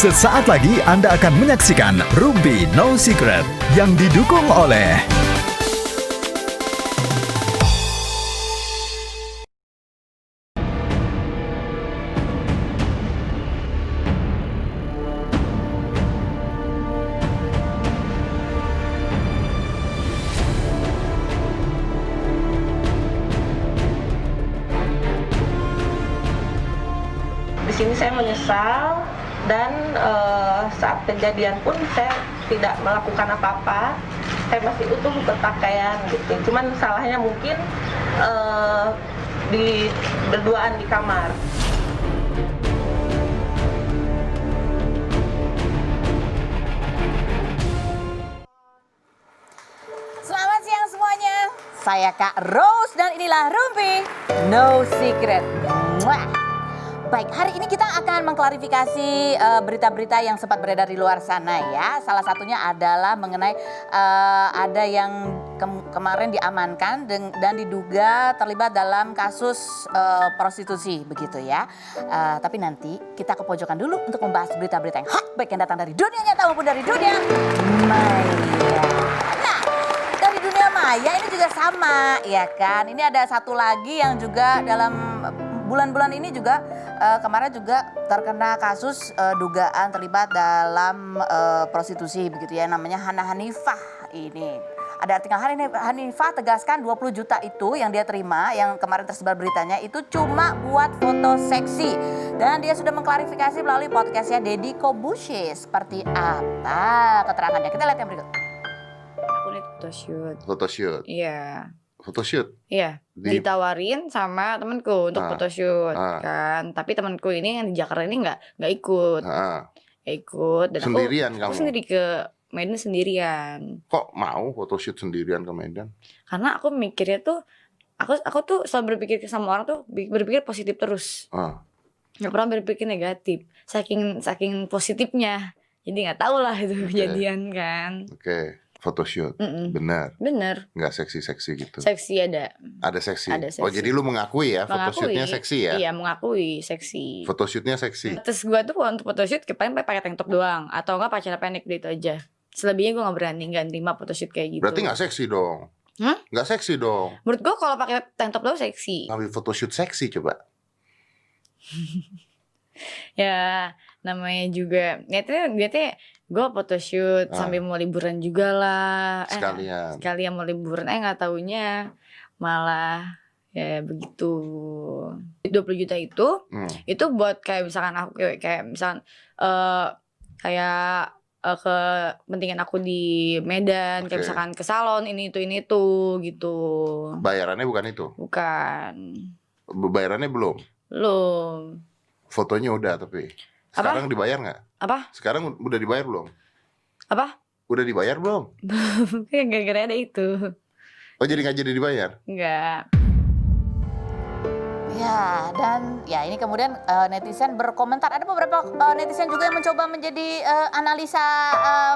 Sesaat lagi Anda akan menyaksikan Rumpi No Secret yang didukung oleh Di sini saya menyesal dan saat kejadian pun saya tidak melakukan apa-apa. Saya masih utuh berpakaian gitu. Cuman salahnya mungkin di berduaan di kamar. Selamat siang semuanya. Saya Kak Rose dan inilah Rumpi No Secret. Mwah. Baik, hari ini kita akan mengklarifikasi berita-berita yang sempat beredar di luar sana ya. Salah satunya adalah mengenai ada yang kemarin diamankan dan diduga terlibat dalam kasus prostitusi begitu ya. Tapi nanti kita ke pojokan dulu untuk membahas berita-berita yang hot baik yang datang dari dunia nyata maupun dari dunia maya. Nah, dari dunia maya ini juga sama ya kan. Ini ada satu lagi yang juga dalam bulan-bulan ini juga kemarin juga terkena kasus dugaan terlibat dalam prostitusi begitu ya, namanya Hana Hanifah ini. Ada artikel Hana Hanifah tegaskan 20 juta itu yang dia terima, yang kemarin tersebar beritanya itu cuma buat foto seksi. Dan dia sudah mengklarifikasi melalui podcastnya Deddy Kobusier. Seperti apa keterangannya? Kita lihat yang berikut. Aku nih photoshoot. Photoshoot? Iya. Photoshoot? Iya, ditawarin sama temanku untuk photoshoot kan. Tapi temanku ini yang di Jakarta ini nggak ikut. Nggak ikut. Dan sendirian aku kamu? sendiri ke Medan sendirian. Kok mau photoshoot sendirian ke Medan? Karena aku mikirnya tuh, aku tuh selalu berpikir sama orang tuh berpikir positif terus. Nggak pernah berpikir negatif. Saking positifnya. Jadi nggak tahu lah itu kejadian kan. Oke. Photoshoot, benar. Nggak seksi-seksi gitu. Seksi ada. Ada seksi. Ada seksi. Oh jadi lu mengakui ya, photoshootnya seksi ya? Iya, mengakui seksi. Photoshootnya seksi. Terus gue tuh untuk photoshoot paling pakai tank top doang, atau enggak pakai celana pendek gitu aja. Selebihnya gue nggak berani, nggak terima photoshoot kayak gitu. Berarti nggak seksi dong? Nggak seksi dong? Menurut gue kalau pakai tank top doang seksi. Ngambil photoshoot seksi coba. Ya namanya juga niatnya gue photoshoot sambil mau liburan juga lah. Sekalian mau liburan, nggak taunya malah ya begitu. 20 juta itu buat kayak misalkan aku kayak misalkan kayak ke kepentingan aku di Medan, kayak misalkan ke salon ini itu gitu. Bayarannya bukan itu? Bukan. Bayarannya belum? Belum. Fotonya udah tapi. Sekarang dibayar nggak? Apa? Sekarang udah dibayar belum? Apa? Udah dibayar belum? Gara-gara ada itu. Oh jadi nggak jadi dibayar? Enggak. Ya, dan ya ini kemudian netizen berkomentar. Ada beberapa netizen juga yang mencoba menjadi analisa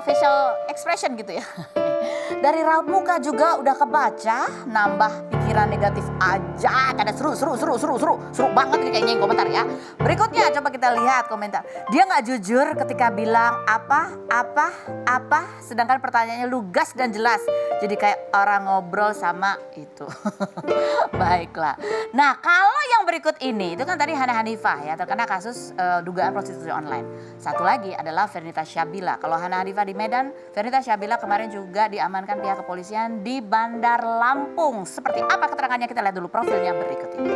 facial expression gitu ya. Dari raut muka juga udah kebaca, nambah pikiran negatif aja. Ada seru banget nih kayaknya yang komentar ya. Berikutnya coba kita lihat komentar. Dia nggak jujur ketika bilang apa, sedangkan pertanyaannya lugas dan jelas. Jadi kayak orang ngobrol sama itu. Baiklah. Nah kalau yang berikut ini itu kan tadi Hana Hanifah ya, terkena kasus dugaan prostitusi online. Satu lagi adalah Fernita Syabila. Kalau Hana Hanifah di Medan, Fernita Syabila kemarin juga diamankan pihak kepolisian di Bandar Lampung. Seperti apa keterangannya, kita lihat dulu profilnya berikut ini.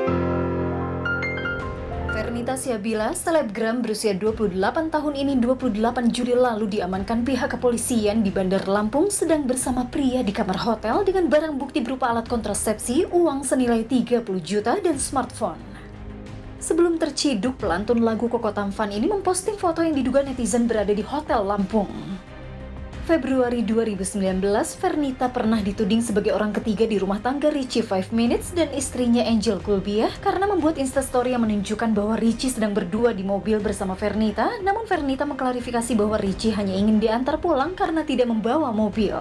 Fernita Syabila, selebgram berusia 28 tahun ini 28 Juli lalu diamankan pihak kepolisian di Bandar Lampung sedang bersama pria di kamar hotel dengan barang bukti berupa alat kontrasepsi, uang senilai 30 juta dan smartphone. Sebelum terciduk, pelantun lagu Koko Tampan ini memposting foto yang diduga netizen berada di Hotel Lampung. Februari 2019, Fernita pernah dituding sebagai orang ketiga di rumah tangga Richie 5 Minutes dan istrinya Angel Kulbiah karena membuat instastory yang menunjukkan bahwa Richie sedang berdua di mobil bersama Fernita, namun Fernita mengklarifikasi bahwa Richie hanya ingin diantar pulang karena tidak membawa mobil.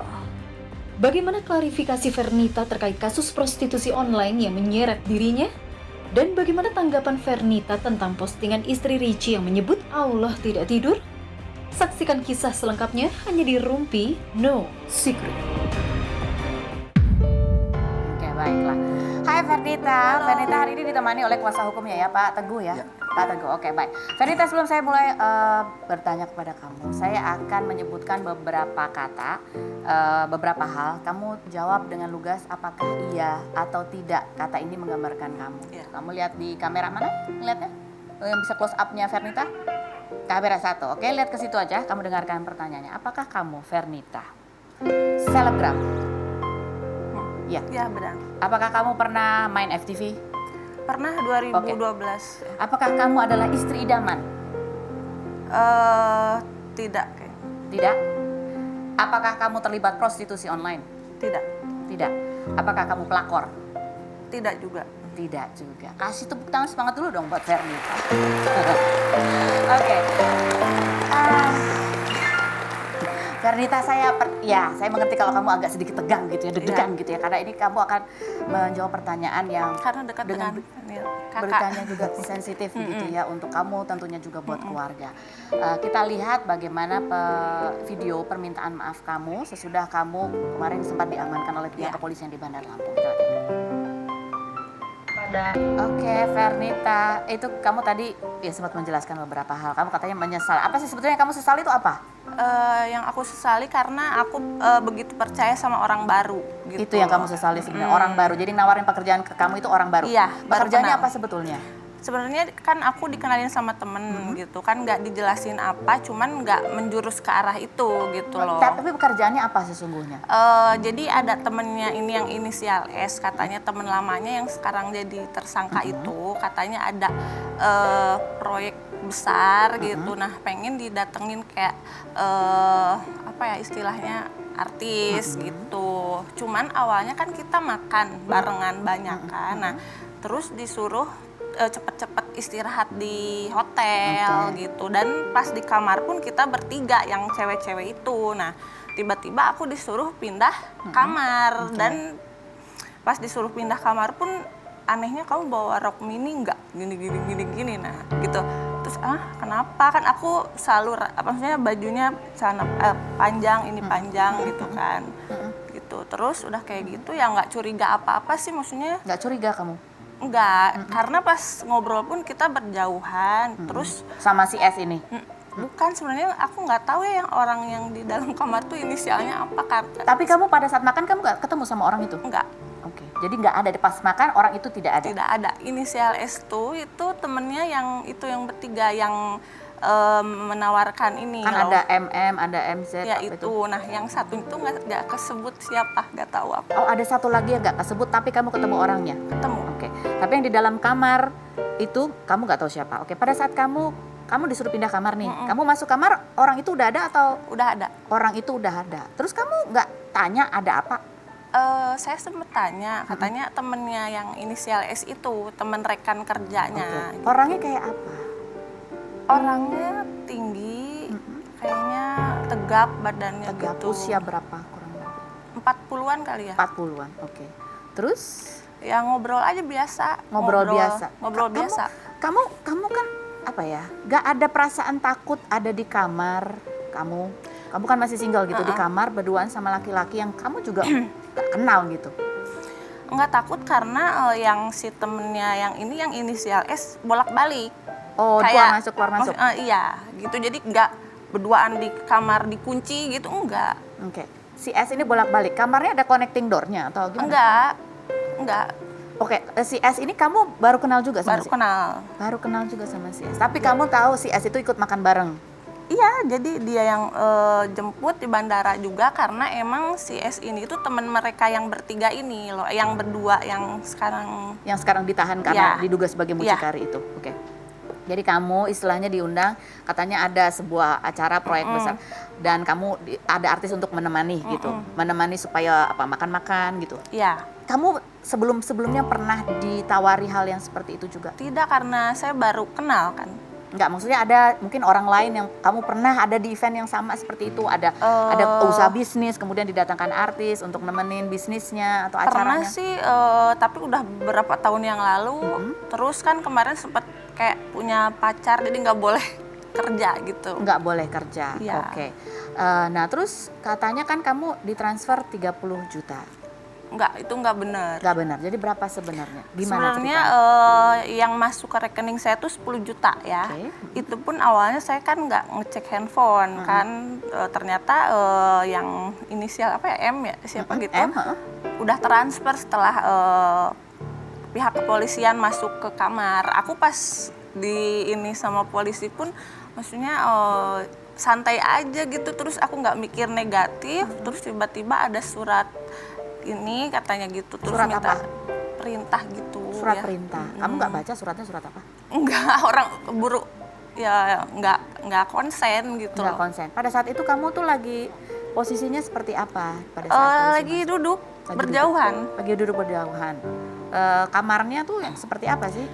Bagaimana klarifikasi Fernita terkait kasus prostitusi online yang menyeret dirinya? Dan bagaimana tanggapan Fernita tentang postingan istri Richie yang menyebut Allah tidak tidur? Saksikan kisah selengkapnya hanya di Rumpi No Secret. Oke, baiklah. Hai Fernita. Fernita hari ini ditemani oleh kuasa hukumnya ya, Pak Teguh ya? Pak Teguh, oke baik. Fernita, sebelum saya mulai bertanya kepada kamu, saya akan menyebutkan beberapa kata, beberapa hal. Kamu jawab dengan lugas apakah iya atau tidak kata ini menggambarkan kamu. Kamu lihat di kamera mana? Lihatnya? Yang bisa close up-nya Fernita? Kamera 1, oke, lihat ke situ aja. Kamu dengarkan pertanyaannya. Apakah kamu, Fernita, selebgram? Iya. Ya benar. Apakah kamu pernah main FTV? Pernah 2012. Apakah kamu adalah istri idaman? Tidak. Tidak. Apakah kamu terlibat prostitusi online? Tidak. Tidak. Apakah kamu pelakor? Tidak juga. Tidak juga. Kasih tepuk tangan semangat dulu dong buat Fernita. Oke. Fernita, saya mengerti kalau kamu agak sedikit tegang gitu ya, deg-degan gitu ya, karena ini kamu akan menjawab pertanyaan yang Karena dekat dengan beritanya juga sensitif gitu ya untuk kamu, tentunya juga buat keluarga. Kita lihat bagaimana video permintaan maaf kamu sesudah kamu kemarin sempat diamankan oleh pihak kepolisian di Bandar Lampung. Kita lihat. Oke, Fernita, itu kamu tadi sempat menjelaskan beberapa hal. Kamu katanya menyesal. Apa sih sebetulnya yang kamu sesali itu apa? Yang aku sesali karena aku begitu percaya sama orang baru. Gitu. Itu yang kamu sesali sebenarnya, orang baru. Jadi nawarin pekerjaan ke kamu itu orang baru. Iya. Pekerjaannya apa sebetulnya? Sebenarnya kan aku dikenalin sama temen gitu kan, nggak dijelasin apa, cuman nggak menjurus ke arah itu gitu loh. Tapi pekerjaannya apa sesungguhnya? Jadi ada temennya ini yang inisial S, katanya temen lamanya yang sekarang jadi tersangka itu, katanya ada proyek besar gitu, nah pengen didatengin kayak apa ya istilahnya artis gitu. Cuman awalnya kan kita makan barengan banyak kan, nah terus disuruh cepet-cepet istirahat di hotel gitu, dan pas di kamar pun kita bertiga yang cewek-cewek itu. Nah tiba-tiba aku disuruh pindah kamar, dan pas disuruh pindah kamar pun anehnya kamu bawa rok mini nggak gini nah gitu. Terus kenapa, kan aku selalu maksudnya bajunya celana panjang, ini panjang gitu kan gitu. Terus udah kayak gitu ya nggak curiga apa-apa sih, maksudnya Nggak curiga kamu? Enggak, karena pas ngobrol pun kita berjauhan, terus sama si S ini? Bukan, sebenarnya aku nggak tahu ya yang orang yang di dalam kamar tuh inisialnya apa kan. Tapi kamu pada saat makan kamu nggak ketemu sama orang itu? Enggak. Oke, jadi nggak ada pas makan orang itu tidak ada? Tidak ada. Inisial S tuh itu temennya yang bertiga yang menawarkan ini kan loh. Ada MM, ada MZ. Ya itu. Nah yang satu itu nggak kesebut siapa, nggak tahu apa. Oh, ada satu lagi yang nggak kesebut tapi kamu ketemu orangnya? Ketemu. Oke, tapi yang di dalam kamar itu kamu nggak tahu siapa? Oke, pada saat kamu disuruh pindah kamar nih, kamu masuk kamar, orang itu udah ada atau? Udah ada. Orang itu udah ada. Terus kamu nggak tanya ada apa? Saya sempat tanya, katanya temennya yang inisial S itu, temen rekan kerjanya. Okay. Orangnya kayak apa? Orangnya tinggi, kayaknya tegap badannya tegap, gitu. Usia berapa kurang lebih? 40-an kali ya. 40-an, oke. Terus? Ya ngobrol aja biasa. Ngobrol biasa? Ngobrol biasa. Kamu kan apa ya, gak ada perasaan takut ada di kamar kamu kan masih single gitu, di kamar berduaan sama laki-laki yang kamu juga gak kenal gitu? Enggak takut karena yang si temennya yang ini yang inisial S bolak-balik. Oh, kayak keluar masuk. Iya, gitu. Jadi enggak berduaan di kamar dikunci gitu, enggak. Oke. Si S ini bolak-balik. Kamarnya ada connecting door-nya atau Enggak. gimana? Oke, si S ini kamu baru kenal juga sama Baru kenal juga sama si S. Tapi kamu tahu si S itu ikut makan bareng? Iya, jadi dia yang jemput di bandara juga, karena emang si S ini itu teman mereka yang bertiga ini loh, yang berdua yang sekarang ditahan karena diduga sebagai mucikari itu. Oke. Jadi kamu istilahnya diundang, katanya ada sebuah acara proyek besar dan kamu ada artis untuk menemani gitu, menemani supaya makan-makan gitu. Iya. Kamu sebelumnya pernah ditawari hal yang seperti itu juga? Tidak, karena saya baru kenal kan. Enggak, maksudnya ada mungkin orang lain yang kamu pernah ada di event yang sama seperti itu, ada usaha bisnis kemudian didatangkan artis untuk nemenin bisnisnya atau acaranya? Pernah sih, tapi udah beberapa tahun yang lalu. Terus kan kemarin sempat kayak punya pacar, jadi nggak boleh kerja gitu. Nggak boleh kerja. Iya. Oke. Nah, terus katanya kan kamu ditransfer 30 juta. Enggak, itu enggak benar. Nggak benar. Jadi berapa sebenarnya? Gimana Sebenarnya yang masuk ke rekening saya tuh 10 juta ya. Oke. Itu pun awalnya saya kan nggak ngecek handphone kan, ternyata yang inisial apa ya, M ya, siapa gitu, M, udah transfer setelah pihak kepolisian masuk ke kamar. Aku pas di ini sama polisi pun maksudnya santai aja gitu, terus aku nggak mikir negatif, terus tiba-tiba ada surat ini katanya gitu, terus Surat minta apa? perintah gitu. Surat ya. perintah. Kamu nggak baca suratnya surat apa? Enggak, orang keburu ya nggak konsen gitu Nggak loh. konsen. Pada saat itu kamu tuh lagi posisinya seperti apa pada saat polisi Lagi masuk? duduk Lagi berjauhan. Lagi duduk berjauhan. Kamarnya tuh yang seperti apa sih?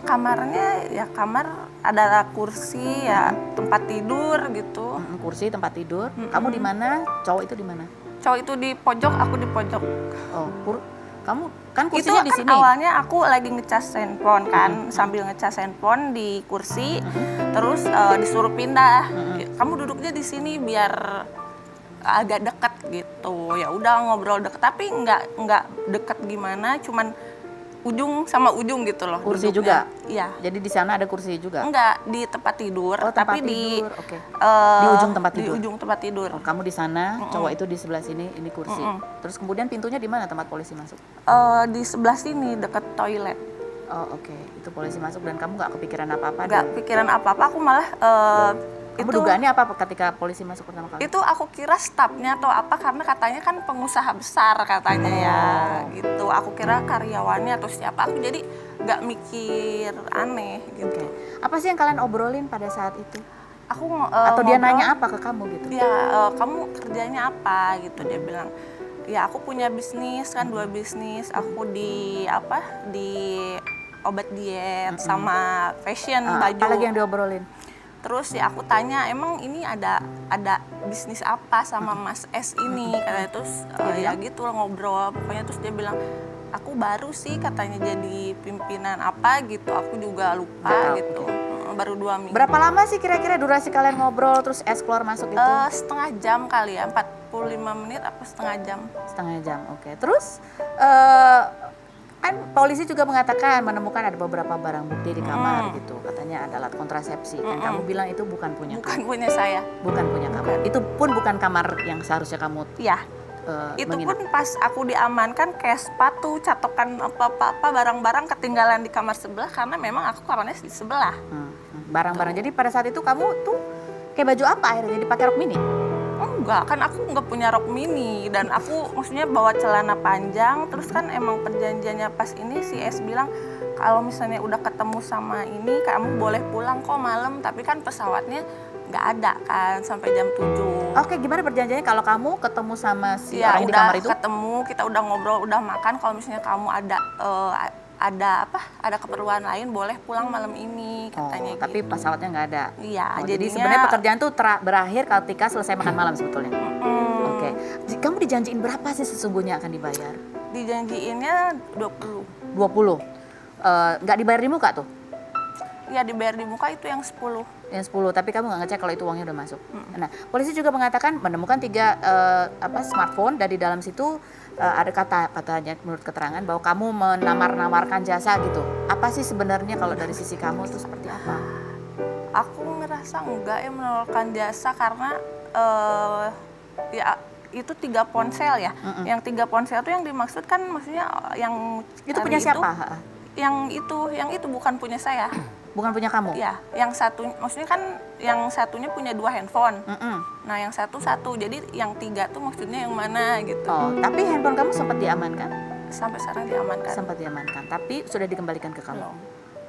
Kamarnya ya kamar ada kursi ya, tempat tidur gitu. Kursi, tempat tidur. Kamu di mana? Cowok itu di mana? Cowok itu di pojok, aku di pojok. Oh, kamu kan Itu kursinya di kan sini. awalnya aku lagi ngecas handphone kan, sambil ngecas handphone di kursi, terus disuruh pindah. Kamu duduknya di sini biar agak dekat gitu. Ya udah ngobrol deket, tapi nggak deket gimana, cuman ujung sama ujung gitu loh. Kursi duduknya. juga? Iya. Jadi di sana ada kursi juga? Enggak, di tempat tidur, Oh, tempat tapi tidur. Oke. eh, Di ujung tempat tidur? Di ujung tempat tidur. Oh, kamu di sana, cowok itu di sebelah sini, ini kursi. Terus kemudian pintunya di mana tempat polisi masuk? Di sebelah sini dekat toilet. Oh, oke. Itu polisi masuk dan kamu nggak kepikiran apa-apa? Nggak pikiran apa-apa, aku malah Kamu itu dugaannya apa ketika polisi masuk pertama kali? itu aku kira stafnya atau apa, karena katanya kan pengusaha besar katanya ya gitu. Aku kira karyawannya atau siapa, aku jadi nggak mikir aneh gitu. Oke. Apa sih yang kalian obrolin pada saat itu? Aku Atau dia ngobrol, nanya apa ke kamu gitu? ya kamu kerjanya apa gitu, dia bilang ya aku punya bisnis kan, 2 bisnis, aku di obat diet sama fashion baju. Apa lagi yang diobrolin? Terus ya aku tanya, emang ini ada bisnis apa sama Mas S ini? Katanya, terus ya gitu ngobrol. Pokoknya terus dia bilang, aku baru sih katanya jadi pimpinan apa gitu. Aku juga lupa gitu. Baru 2 minggu. Berapa lama sih kira-kira durasi kalian ngobrol terus explore masuk itu? Setengah jam kali ya, 45 menit apa setengah jam. Setengah jam, oke. Terus kan polisi juga mengatakan menemukan ada beberapa barang bukti di kamar gitu. Katanya ada alat kontrasepsi. Dan kamu bilang itu bukan punya Bukan kamu. punya saya. Bukan punya kamu. Itu pun bukan kamar yang seharusnya kamu Iya. Itu menginap. pun pas aku diamankan kayak sepatu, catokan apa-apa, barang-barang ketinggalan di kamar sebelah karena memang aku kamarnya di sebelah. Barang-barang. Jadi pada saat itu kamu tuh kayak baju apa akhirnya? Jadi pakai rok mini? Enggak, kan aku nggak punya rok mini dan aku maksudnya bawa celana panjang. Terus kan emang perjanjiannya pas ini si S bilang kalau misalnya udah ketemu sama ini kamu boleh pulang kok malam, tapi kan pesawatnya nggak ada kan sampai jam 7. Oke, gimana perjanjiannya kalau kamu ketemu sama si Ya orang di udah kamar itu? ketemu, kita udah ngobrol, udah makan. Kalau misalnya kamu ada keperluan lain boleh pulang malam ini katanya tapi gitu. pesawatnya nggak ada. Iya, jadi jadinya sebenarnya pekerjaan tuh berakhir ketika selesai makan malam sebetulnya. Oke. Kamu dijanjiin berapa sih sesungguhnya akan dibayar? dijanjiinnya 20. 20. Nggak dibayar di muka tuh? Ya dibayar di muka itu yang 10. Yang 10, tapi kamu nggak ngecek kalau itu uangnya udah masuk. Nah, polisi juga mengatakan menemukan 3 smartphone dan di dalam situ ada katanya menurut keterangan bahwa kamu menamar-namarkan jasa gitu. Apa sih sebenarnya kalau dari sisi kamu itu seperti apa? Aku ngerasa enggak ya menawarkan jasa karena ya itu 3 ponsel ya. Yang 3 ponsel itu yang dimaksud kan maksudnya yang Itu punya siapa? Yang itu bukan punya saya. Bukan punya kamu? Ya, yang satu maksudnya kan yang satunya punya 2 handphone. Nah, yang satu. Jadi yang 3 tuh maksudnya yang mana gitu. Oh, tapi handphone kamu sempat diamankan? Sampai sekarang diamankan. Sempat diamankan, tapi sudah dikembalikan ke kamu? Belum.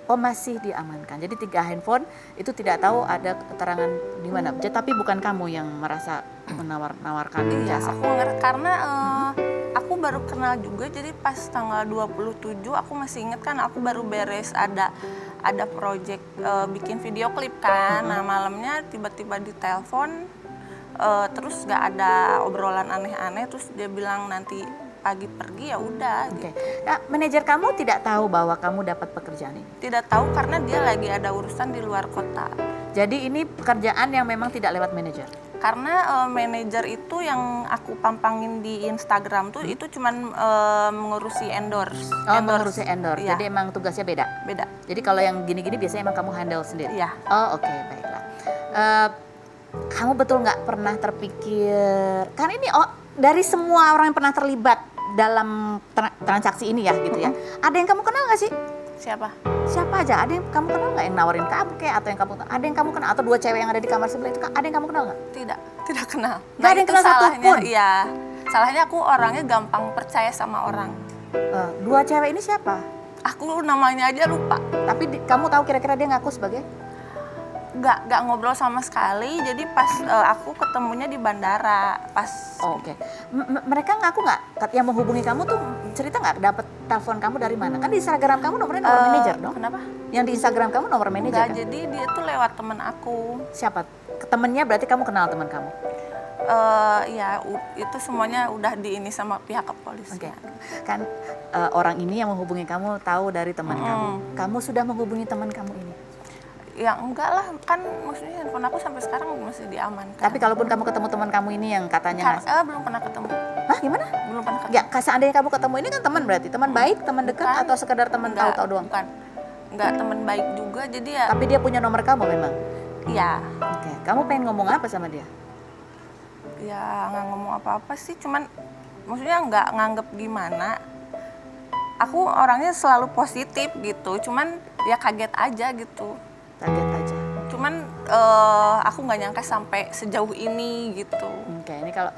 Oh, masih diamankan. Jadi 3 handphone itu tidak tahu ada keterangan di mana. Tapi bukan kamu yang merasa menawarkan Iya, jasa. aku ngerti karena aku baru kenal juga. Jadi pas tanggal 27 aku masih inget kan aku baru beres ada project bikin video klip kan. Nah, malamnya tiba-tiba ditelepon terus nggak ada obrolan aneh-aneh, terus dia bilang nanti pagi pergi, ya udah. Oke. Nah, manajer kamu tidak tahu bahwa kamu dapat pekerjaan ini? Tidak tahu karena dia lagi ada urusan di luar kota. Jadi ini pekerjaan yang memang tidak lewat manajer? Karena manajer itu yang aku pampangin di Instagram tuh itu cuman mengurusi endorse. Oh, mengurusi endorse. Iya. Jadi emang tugasnya beda? Beda. Jadi kalau yang gini-gini biasanya emang kamu handle sendiri? Iya. Oh, oke, baiklah. Kamu betul nggak pernah terpikir, kan ini dari semua orang yang pernah terlibat dalam transaksi ini ya gitu ya, ada yang kamu kenal nggak sih? Siapa? Siapa aja? Ada yang kamu kenal nggak yang nawarin kamu kayak, atau yang kamu kenal, atau 2 cewek yang ada di kamar sebelah itu, ada yang kamu kenal nggak? Tidak kenal. Nggak ada yang itu kenal salahnya. satupun? Iya. Salahnya aku orangnya gampang percaya sama orang. 2 cewek ini siapa? Aku namanya aja lupa. Tapi kamu tahu kira-kira dia ngaku sebagai? Nggak ngobrol sama sekali. Jadi pas aku ketemunya di bandara. Pas. Oh, oke. Mereka ngaku nggak? Yang menghubungi kamu tuh cerita nggak dapet telepon kamu dari mana? Kan di Instagram kamu nomornya nomor manajer dong? Kenapa? Yang di Instagram kamu nomor manajer Nggak, kan? jadi dia tuh lewat temen aku. Siapa? Temennya berarti kamu kenal teman kamu? Ya itu semuanya udah di ini sama pihak Oke. kepolisian. Kan orang ini yang menghubungi kamu tahu dari teman kamu. Kamu sudah menghubungi teman kamu ini? Ya enggak lah, kan maksudnya handphone aku sampai sekarang masih diamankan. Tapi kalaupun kamu ketemu teman kamu ini yang katanya belum pernah ketemu. Hah, gimana? Belum pernah ketemu. Ya, seandainya kamu ketemu ini kan teman berarti teman baik, teman dekat, Bukan. atau sekedar teman tahu-tahu doang? Bukan. Enggak teman baik juga, jadi ya. Tapi dia punya nomor kamu memang? Iya. Oke. Kamu pengen ngomong apa sama dia? Ya nggak ngomong apa-apa sih, cuman maksudnya nggak nganggep gimana. Aku orangnya selalu positif gitu, cuman ya kaget aja gitu. Kaget aja. Cuman aku nggak nyangka sampai sejauh ini gitu. Oke, ini kalau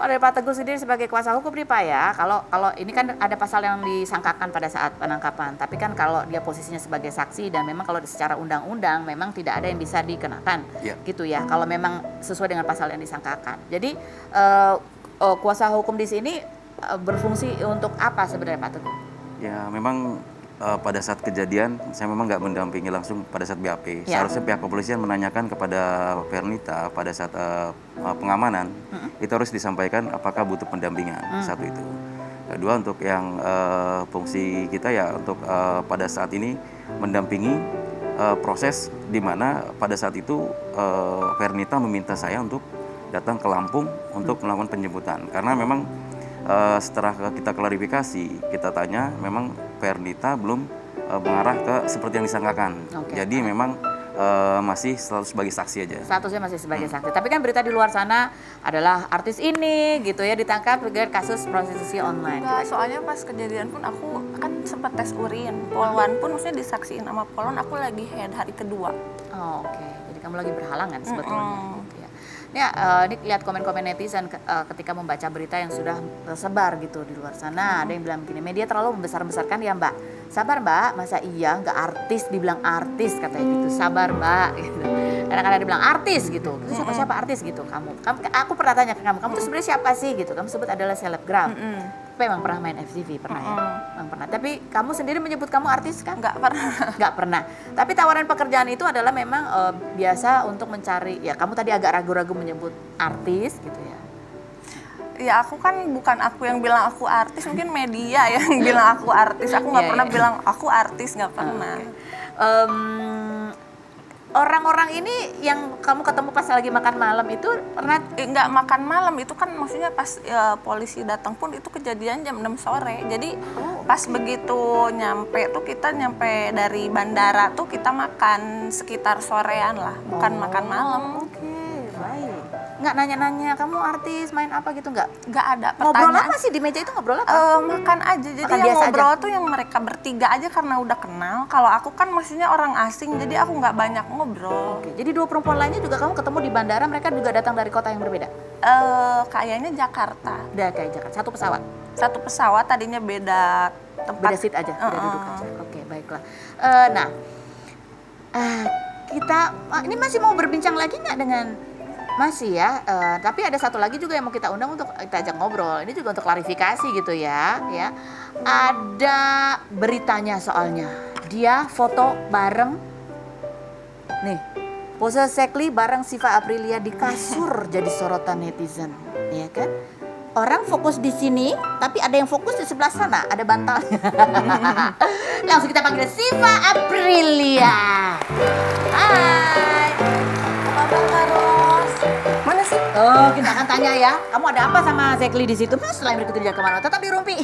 dari Pak Teguh sendiri sebagai kuasa hukum nih Pak ya, kalau ini kan ada pasal yang disangkakan pada saat penangkapan, tapi kan kalau dia posisinya sebagai saksi dan memang kalau secara undang-undang memang tidak ada yang bisa dikenakan, gitu ya. Kalau memang sesuai dengan pasal yang disangkakan. Jadi kuasa hukum di sini berfungsi untuk apa sebenarnya Pak Teguh? Ya memang pada saat kejadian saya memang nggak mendampingi langsung pada saat BAP. Seharusnya pihak kepolisian menanyakan kepada Fernita pada saat pengamanan itu harus disampaikan apakah butuh pendampingan. Satu itu. Kedua untuk yang fungsi kita ya untuk pada saat ini mendampingi proses di mana pada saat itu Fernita meminta saya untuk datang ke Lampung untuk melakukan penjemputan karena memang setelah kita klarifikasi, kita tanya, memang Fernita belum mengarah ke seperti yang disangkakan. Jadi memang masih status sebagai saksi aja. Statusnya masih sebagai saksi. Tapi kan berita di luar sana adalah artis ini gitu ya ditangkap dengan kasus prostitusi online. Enggak, soalnya pas kejadian pun aku kan sempat tes urin. Polwan pun maksudnya disaksiin sama Polwan, aku lagi head hari kedua. Oh, oke. Jadi kamu lagi berhalangan sebetulnya. Gitu ya. Ini lihat komen-komen netizen ketika membaca berita yang sudah tersebar gitu di luar sana. Ada yang bilang begini, media terlalu membesar-besarkan ya Mbak. Sabar Mbak, masa iya nggak artis dibilang artis katanya gitu. Sabar Mbak gitu. Kadang-kadang dibilang artis gitu. Siapa-siapa artis gitu kamu. Aku pernah tanya ke kamu tuh sebenarnya siapa sih gitu. Kamu sebut adalah selebgram. Tapi emang pernah main FTV, pernah ya? Emang pernah. Tapi kamu sendiri menyebut kamu artis kan? Nggak pernah. Nggak pernah. Tapi tawaran pekerjaan itu adalah memang biasa untuk mencari, ya kamu tadi agak ragu-ragu menyebut artis gitu ya? Ya aku kan bukan aku yang bilang aku artis, mungkin media yang bilang aku artis. Aku nggak pernah bilang aku artis, nggak pernah. Orang-orang ini yang kamu ketemu pas lagi makan malam itu pernah? Nggak makan malam, itu kan maksudnya pas polisi datang pun itu kejadian jam 6 sore. Jadi pas begitu nyampe tuh kita nyampe dari bandara tuh kita makan sekitar sorean lah, bukan makan malam. Oke, baik. Nggak nanya-nanya kamu artis main apa gitu nggak? Nggak ada Ngobrol pertanyaan. apa sih di meja itu, ngobrol apa? Makan aja, jadi Makan yang biasa ngobrol aja? tuh yang mereka bertiga aja karena udah kenal. Kalau aku kan maksudnya orang asing, jadi aku nggak banyak ngobrol. Oke, jadi 2 perempuan lainnya juga kamu ketemu di bandara, mereka juga datang dari kota yang berbeda? Kayaknya Jakarta. Udah kayak Jakarta, satu pesawat? Satu pesawat, tadinya beda tempat. Beda seat aja, beda duduk aja. Oke, baiklah. Kita ini masih mau berbincang lagi nggak dengan masih ya? Tapi ada satu lagi juga yang mau kita undang untuk kita ajak ngobrol. Ini juga untuk klarifikasi gitu ya. Ada beritanya soalnya. Dia foto bareng, nih, pose Sekli bareng Syifa Aprilia di kasur jadi sorotan netizen, ya kan? Orang fokus di sini, tapi ada yang fokus di sebelah sana, ada bantalnya. Langsung kita panggil Syifa Aprilia. Hai. Oh, kita akan tanya ya. Kamu ada apa sama Zekli di situ? Setelah berikut di Jakarta, tetap di Rumpi.